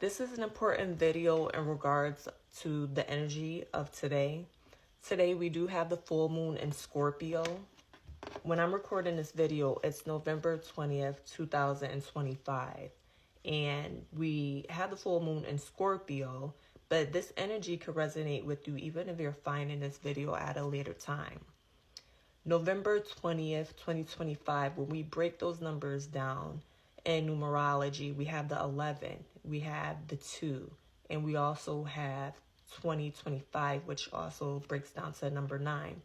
This is an important video in regards to the energy of today. Today we do have the full moon in Scorpio. When I'm recording this video, it's November 20th, 2025. And we have the full moon in Scorpio, but this energy could resonate with you even if you're finding this video at a later time. November 20th, 2025, when we break those numbers down in numerology, we have the 11, we have the 2, and we also have 2025, which also breaks down to number 9.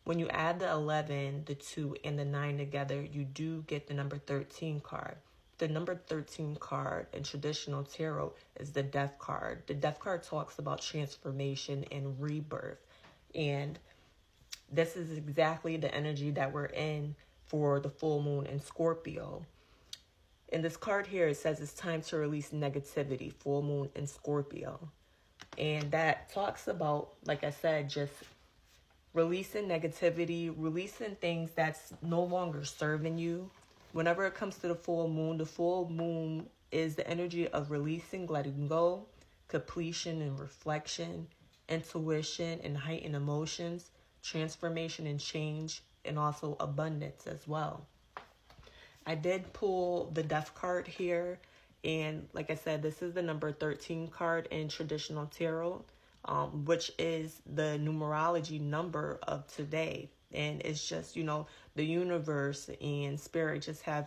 When you add the 11, the 2, and the 9 together, you do get the number 13 card. The number 13 card in traditional tarot is the Death card. The Death card talks about transformation and rebirth. And this is exactly the energy that we're in for the full moon in Scorpio. In this card here, it says it's time to release negativity, full moon in Scorpio. And that talks about, like I said, just releasing negativity, releasing things that's no longer serving you. Whenever it comes to the full moon is the energy of releasing, letting go, completion and reflection, intuition and heightened emotions, transformation and change, and also abundance as well. I did pull the Death card here, and like I said, this is the number 13 card in traditional tarot, which is the numerology number of today. And it's just, the universe and spirit just has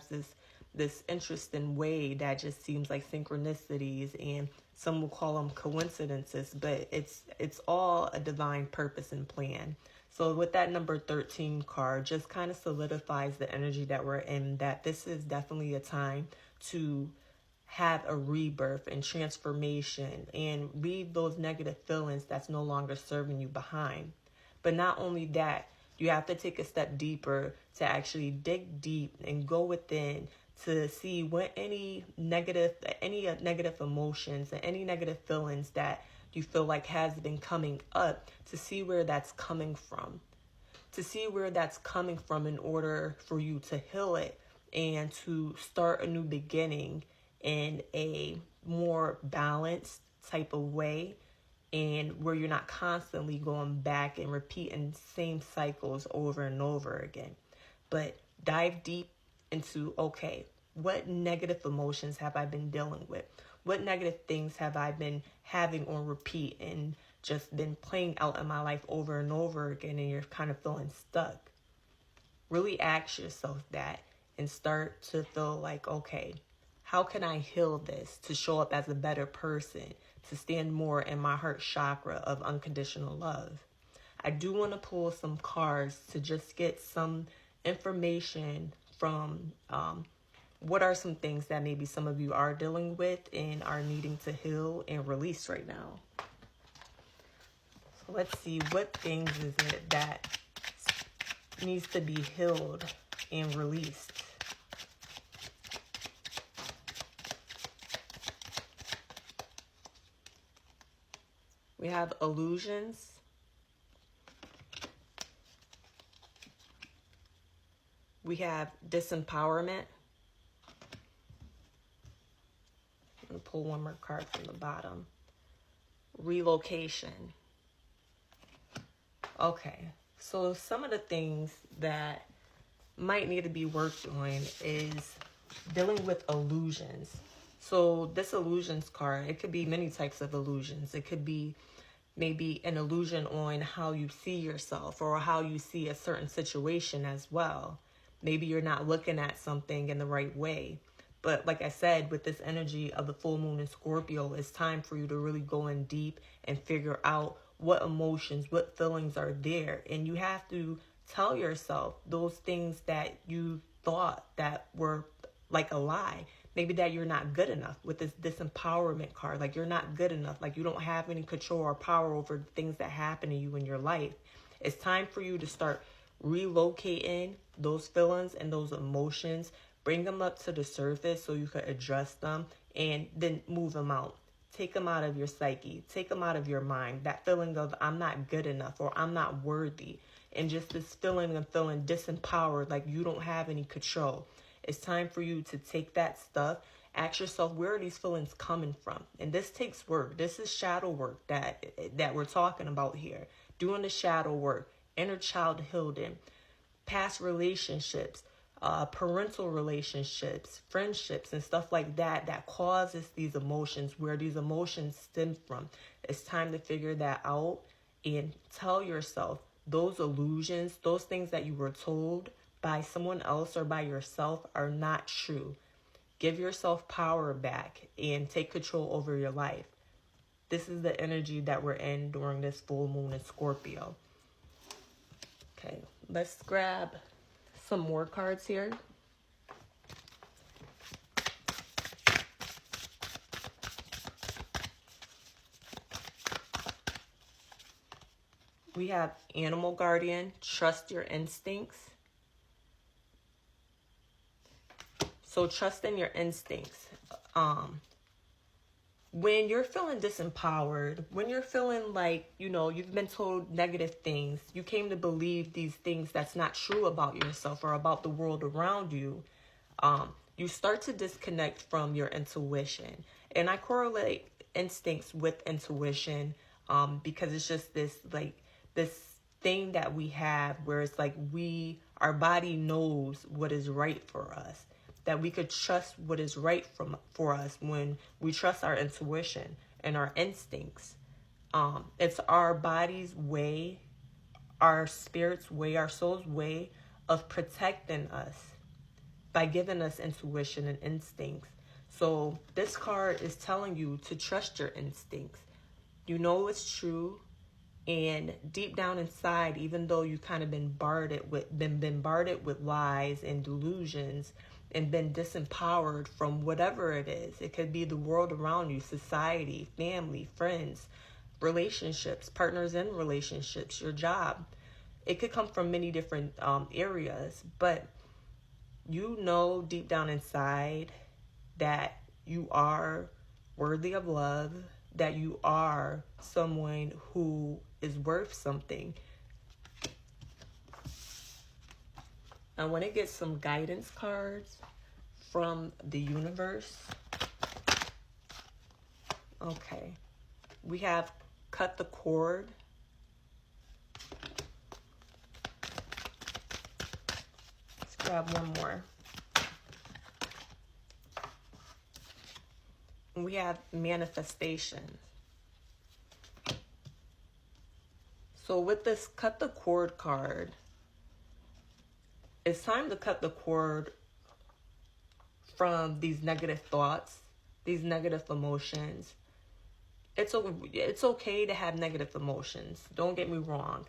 this interesting way that just seems like synchronicities, and some will call them coincidences, but it's all a divine purpose and plan. So with that number 13 card, just kind of solidifies the energy that we're in, that this is definitely a time to have a rebirth and transformation and leave those negative feelings that's no longer serving you behind. But not only that, you have to take a step deeper to actually dig deep and go within to see what any negative emotions and any negative feelings that you feel like has been coming up, to see where that's coming from. To see where that's coming from in order for you to heal it and to start a new beginning in a more balanced type of way, and where you're not constantly going back and repeating same cycles over and over again. But dive deep into, okay, what negative emotions have I been dealing with? What negative things have I been having on repeat and just been playing out in my life over and over again, and you're kind of feeling stuck? Really ask yourself that and start to feel like, okay, how can I heal this to show up as a better person, to stand more in my heart chakra of unconditional love? I do want to pull some cards to just get some information from what are some things that maybe some of you are dealing with and are needing to heal and release right now. So let's see, what things is it that needs to be healed and released? We have illusions. We have disempowerment. I'm going to pull one more card from the bottom. Relocation. Okay, so some of the things that might need to be worked on is dealing with illusions. So this illusions card, it could be many types of illusions. It could be maybe an illusion on how you see yourself or how you see a certain situation as well. Maybe you're not looking at something in the right way. But like I said, with this energy of the full moon in Scorpio, it's time for you to really go in deep and figure out what emotions, what feelings are there. And you have to tell yourself those things that you thought that were like a lie. Maybe that you're not good enough with this disempowerment card. Like you're not good enough. Like you don't have any control or power over the things that happen to you in your life. It's time for you to start relocating those feelings and those emotions. Bring them up to the surface so you can address them and then move them out. Take them out of your psyche. Take them out of your mind. That feeling of I'm not good enough or I'm not worthy. And just this feeling of feeling disempowered, like you don't have any control. It's time for you to take that stuff Ask yourself, where are these feelings coming from? And this takes work. This is shadow work that we're talking about here. Doing the shadow work, inner child healing, past relationships, parental relationships, friendships, and stuff like that causes these emotions, where these emotions stem from. It's time to figure that out and tell yourself those illusions, those things that you were told by someone else or by yourself are not true. Give yourself power back and take control over your life. This is the energy that we're in during this full moon in Scorpio. Okay, let's grab some more cards here. We have Animal Guardian, trust your instincts. So trust in your instincts. When you're feeling disempowered, when you're feeling like, you've been told negative things, you came to believe these things that's not true about yourself or about the world around you, you start to disconnect from your intuition. And I correlate instincts with intuition because it's just this thing that we have where it's like our body knows what is right for us. That we could trust what is right for us when we trust our intuition and our instincts. It's our body's way, our spirit's way, our soul's way of protecting us by giving us intuition and instincts. So this card is telling you to trust your instincts. You know it's true. And deep down inside, even though you kind of been bombarded with lies and delusions, and been disempowered from whatever it is. It could be the world around you, society, family, friends, relationships, partners in relationships, your job. It could come from many different areas, but you know deep down inside that you are worthy of love, that you are someone who is worth something. I want to get some guidance cards from the universe. Okay. We have cut the cord. Let's grab one more. We have manifestation. So with this cut the cord card, it's time to cut the cord from these negative thoughts, these negative emotions. It's okay to have negative emotions. Don't get me wrong.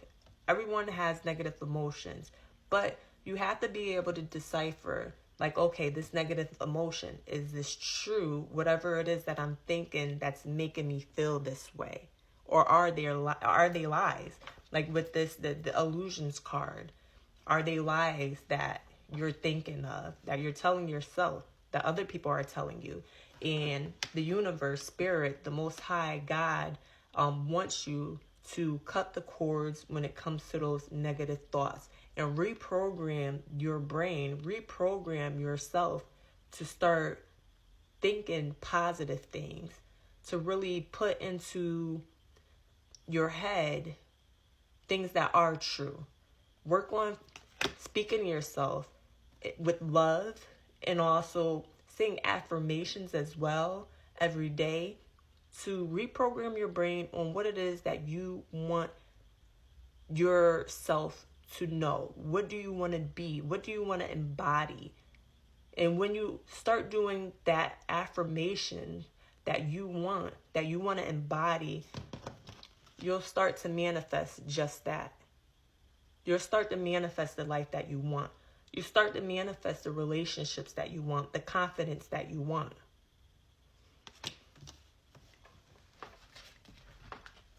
Everyone has negative emotions. But you have to be able to decipher, like, okay, this negative emotion, is this true? Whatever it is that I'm thinking that's making me feel this way. Or are they lies? Like with this, the illusions card. Are they lies that you're thinking of, that you're telling yourself, that other people are telling you? And the universe, spirit, the Most High, God, wants you to cut the cords when it comes to those negative thoughts and reprogram your brain, reprogram yourself to start thinking positive things, to really put into your head things that are true. Work on speaking to yourself with love and also saying affirmations as well every day to reprogram your brain on what it is that you want yourself to know. What do you want to be? What do you want to embody? And when you start doing that affirmation that you want to embody, you'll start to manifest just that. You'll start to manifest the life that you want. You start to manifest the relationships that you want, the confidence that you want.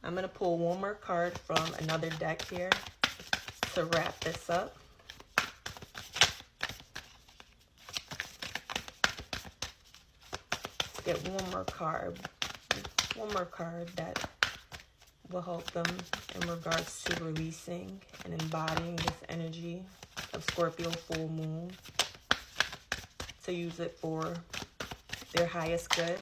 I'm going to pull one more card from another deck here to wrap this up. Let's get one more card that will help them in regards to releasing and embodying this energy of Scorpio full moon, to use it for their highest good.